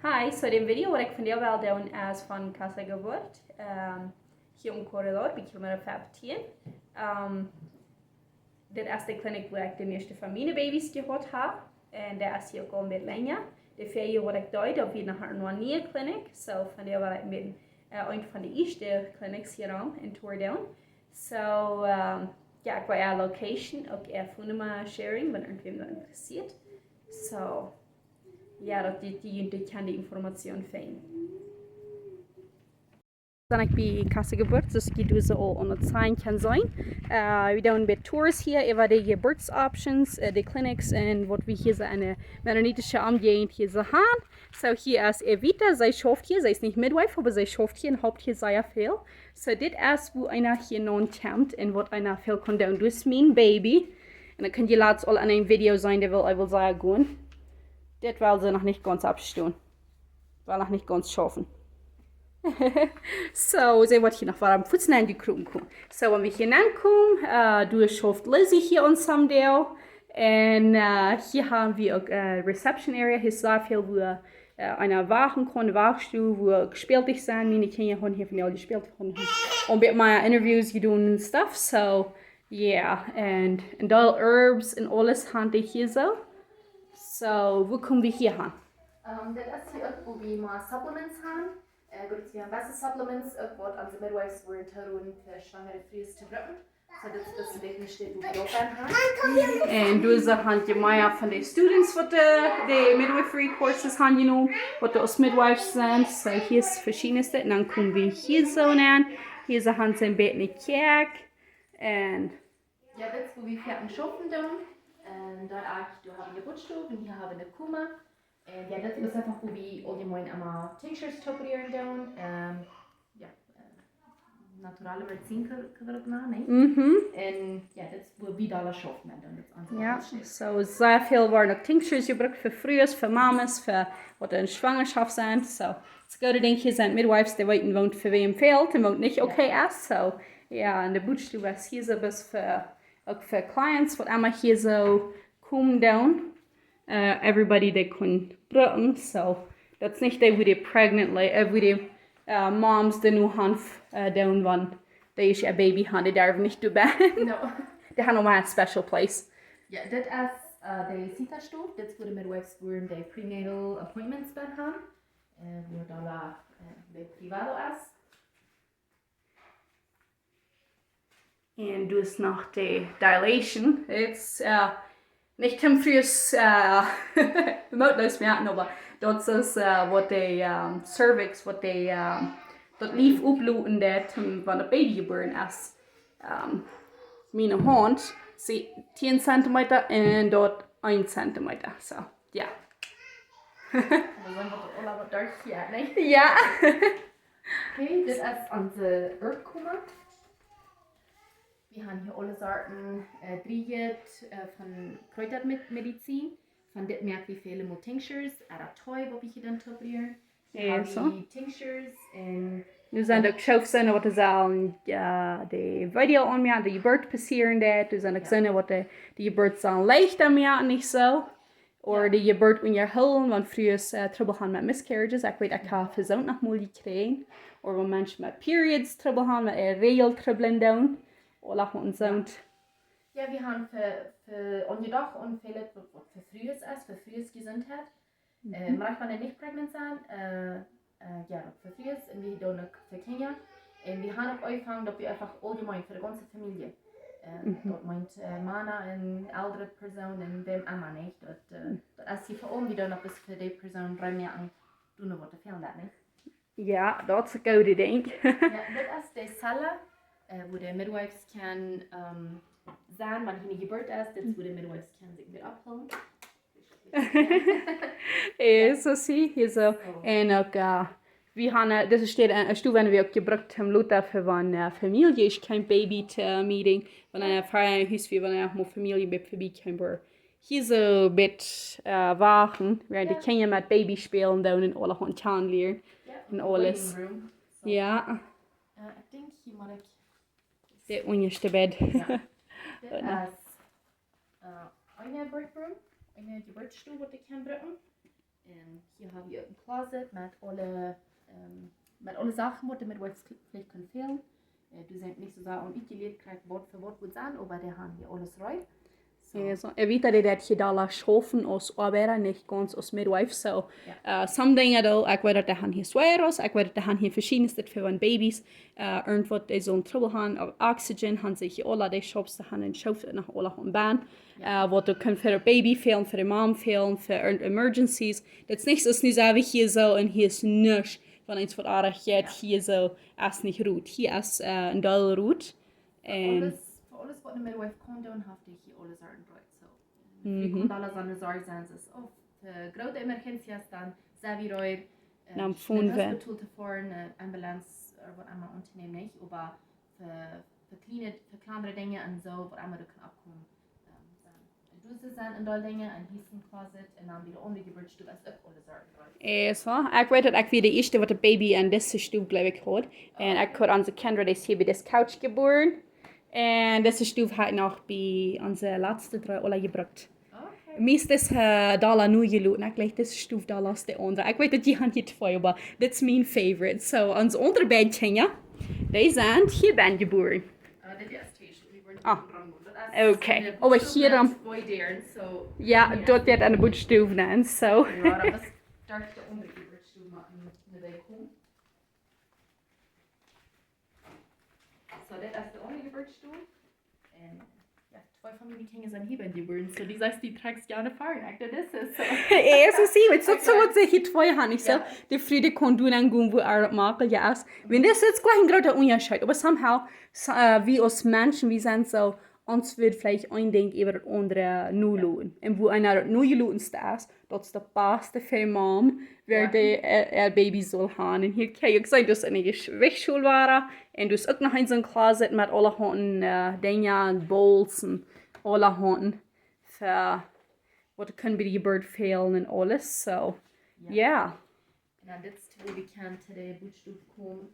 Hi, so dem video wat ik van jou wil doen is van Casa Geburt. Hier om corridor, bij kilometer 15. Dit is de kliniek waar ik de meeste van mijn baby's gehad heb. En dat is hier ook al een beetje langer. De 4 jaar wat ik deed, dat weer naar een nieuwe kliniek. So van jou wil ik met een van de eerste klinieks hier aan in Toerdown. So ja, ik wil een location ook even maar sharing, wanneer irgendwem dat interessiert. So ja, dat die kan die information vinden. Dan ik bij Casa Geburt, dus die doen ze al onder zijn kan zijn. We doen bij tours hier over de Jeburts options, de clinics en wat we hier so eine mennonitische Omgegend hier so haben. So hier ist Evita, sie schafft hier, sie ist nicht Midwife, aber sie schafft hier und habt hier sehr viel. So dit ist, wo einer hier non kommt und wat einer viel kann tun. Du ist mein Baby. Und dann könnt ihr laatst al an ein Video sein, der will, ich will sagen, gehen. Das will sie noch nicht ganz abstehen. Will noch nicht ganz schaffen. So, sie wird hier noch warm Putzen angekrogen kommen. So, wenn wir hier ankommen, du schaffst Lizzie hier uns am Deal. Und hier haben wir auch Reception Area. Hier ist sehr viel, wo einer wachen kann, Wachstuhl, wo gespielt ist. Meine Kinder haben hier von all gespielt. Und mit meinen Interviews getan und stuff. So, yeah. Und all Herbs und alles haben die hier so. So, wo kommen wir hier hin? Das ist hier auch, wo wir mal Supplements haben. Gut, wir haben beste Supplements, was unsere Midwives wollen tun für schwangere Frauen zu brücken. So, das ist wirklich steht, wo wir auch haben. Und du sagst, die Maya von den Students, die Midwifery Courses haben genommen, was aus Midwives sind. So, hier ist verschiedenste. Und dann kommen wir hier so an. Hier haben sie ein Bett in Kerk. Und ja, das ist, wo wir für einen Schaffen tun. Da haben wir eine Geburtsstube und hier haben wir eine Kuma. Ja, das ist einfach, wo wir allgemein immer Tinctures toperieren tun. Ja, naturale Medizin kann man das nennen. Und ja, das ist, wo wir alles schaffen. Ja, so sehr viel waren noch Tinctures gebraucht für Frühes, für Mamas, für was in Schwangerschaft sind. So, das gute Ding hier sind Midwives, die weiten wohnt für wem fehlt und wohnt nicht okay ist. So, ja, und der Buchstube ist hier so bis für, auch für Clients, was immer hier so kommen down. Everybody they can brüten, so that's nicht die, wo die pregnant, wo die moms die nur haben down, wenn die ist ein Baby haben, die darf nicht dabei. No. Die haben nochmal ein special place. Ja, das ist die Sita-Stube, das ist, wo die Midwives wollen die prenatal appointments haben, wo da die Privado ist. Und du hast noch die Dilation. It's nicht zum fürs Remote merken, aber das ist, was die Cervix, was die das lief aufluten, wenn das Baby geboren ist. Meine Hand, sie 10 cm und dort 1 cm. So, ja. Also wenn wir das alles hier, ne? Ja. Okay, das ist unsere Erdkummer. Wir haben hier alle Sorten Driet von Kräutermedizin. Von dort merkt wie viele mal Tinctures, Aratoi, wo wir hier dann toperieren. Ja, so. Die Tinctures und... Nu zijn ook zelfs wat er zijn de video aan mij, de Geburt passieren dat. Er zijn ook zinnen wat de Geburt zijn leicht aan mij, niet zo. Of de Geburt in je hullen, want vroeger trouble gaan met miscarriages. Ik weet, ik heb het ook nog moeilijk gekregen. Of wanneer mensen met periods trouble gaan, met een real trouble doen. Oder und so. Ja, wir haben für Onjedag und viele für frühes ist, für frühes Gesundheit. Manchmal nicht prägnant sein, ja, für frühes und wir tun auch für Kinder. Und wir haben auch angefangen, dass wir einfach allgemein für die ganze Familie. Dort meint Mana eine ältere Person und dem Amma nicht. Das ist hier für uns, wir tun auch bis für die Person 3 Minuten tun, was der fehlt nicht. Ja, das ist ein guter Ding. Ja, das ist die Salle. Wo die Midwives kann sagen, wann eine Geburt ist, das wo die Midwives kann sich wieder abholen. Ja, so sie hier so. Und auch, wir haben, das steht eine Stufe, wenn wir auch gebraucht haben, Luther für eine Familie ist kein Baby-Meeting, wenn eine Frau ein Haus für, wenn eine Familie mit vorbeikommt. Hier so mit Wachen, während die Kinder mit Baby spielen da und alle haben Zahn lernen und alles. Ja. Ich denke, hier mal der unterste Bett. Ja. Das ist eine Birthroom, eine Geburtsstube, die ich kann brücken. Hier habe ich ein Closet mit alle Sachen, die mit vielleicht können fehlen. Du sind nicht so sehr unigeliert, kriegt Wort für Wort gut an, aber der haben hier alles rein. Så jeg vet at det er ikke da sjofen oss arbeidere ikke gans oss midwife, så some dingen då, jeg vet at det han hier sværos, jeg vet at det han hier verschiedenste for en babies, irgendwas er zo'n trouble han, of oxygen, han sich alle de shops, han en shop nach alle han ban, wat du kan voor een baby fehlen, voor een mom fehlen, voor emergencies, dat is niks als nu zijn we hier zo en hier is niks van iets wat aardig gaat, hier zo, als niet roet, hier is een duidelijk roet. En alles wat een midwife kan doen, heeft hij hier alles aan het so. Je kunt alles aan de zorg zijn, dus of de grote emergenties dan, zijn we roer, een hospital te voeren, een ambulance, wat allemaal ondernemen niet, maar voor kleinere dingen en zo, wat allemaal er kan afkomen. Dus zijn een deel dingen, en hier is een closet, en dan weer de ondergeburtstoel, is ook alles aan het Så, ik weet dat ik weer de eerste wat de baby aan deze stoel, geloof ik, had. En ik had onze kinderen die hier bij deze couch geboren. En deze stoel had ik nog bij onze laatste 3 alle gebruikt. Meestal dollar nu geloot, en ik leg deze stoel daar los de andere. Ik weet dat die hand je 2, maar dit is mijn favorite. So, onze onderbedje, ja, die zijn hier bij geboren. Dit is twee. Oké. Oh, hier dan. Ja, dat werd aan de bootstoel dan, so. Ja, dat was start de ondergeburtstoel maken in de week om. So, dit is de ondergeburtstoel. En ja, 2 familiekinderen zijn hier bij Jeburts. So, die zegt die trekt gerne fahren. Dat is het. Ja, så zie je, het is zo wat ze hier 2 gaan. So, de vrienden kon doen en gaan wo er maken, ja. Wenn das jetzt gleich ein großer Unterschied, aber somehow, wie als Menschen, wir sind so, ons wird vielleicht ein Ding über das andere nullun. Und wo einer nullun ist, das ist der beste für die Mom, wer der Baby soll haben. Und hier kann ich sagen, dass eine Wegschule war. Und du hast auch noch in so einem Closet mit alle Hunden, Dinge und Bowls und alle Hunden. Für, was können bei der Geburt fehlen und alles. So, ja. Und dann jetzt, wo wir können, zu der Bootstufe kommen,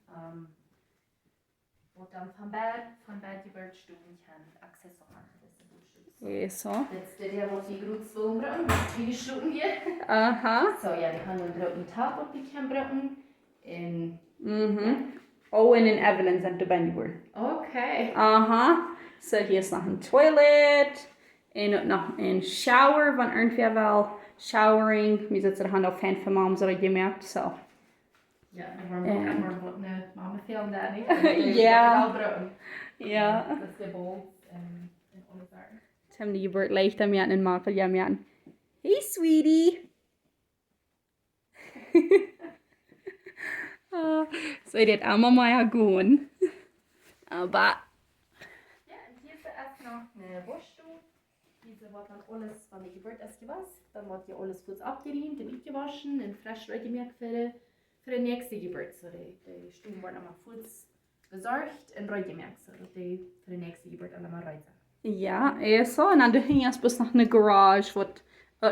und dann von Bad Geburt kann Access machen. Ja, so. Jetzt der muss ich gut zwommen, wie Stunden hier. Aha. So, ja, die haben einen roten Tab und die können brauchen. Oh, und in Evelyn sind die Bände. Okay. Aha. So, hier ist noch ein Toilet. Und noch ein Shower, wenn irgendwer will. Showering. Wir sitzen da auf Hand für Mom, so habe ich gemerkt. So. Ja, maar mama filmt daar niet. Ja. Ja. Dat is de bol en alles daar. Tim die Geburt leicht am Jahren in Markel, ja, Jahren. Hey, sweetie. So, das auch mal gehen. Aber. Ja, und hier ist erst noch eine Waschstuhl. Diese wird dann alles, wenn die Geburt erst gewaschen, dann wird hier alles kurz abgeriemt und abgewaschen und frisch gemerkt für die nächste Geburt. So, die Stuhl werden einmal kurz besorgt und gemerkt, so dass die für die nächste Geburt alle mal rein sind. Ja, so. Und dann hing es bis nach einer Garage, wo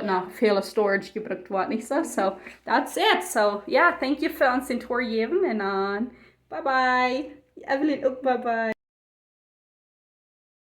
noch viele Storage gebraucht wird, nicht so? So, that's it. So, yeah, thank you für uns den Tour geben und dann bye-bye. Evelyn, auch bye-bye.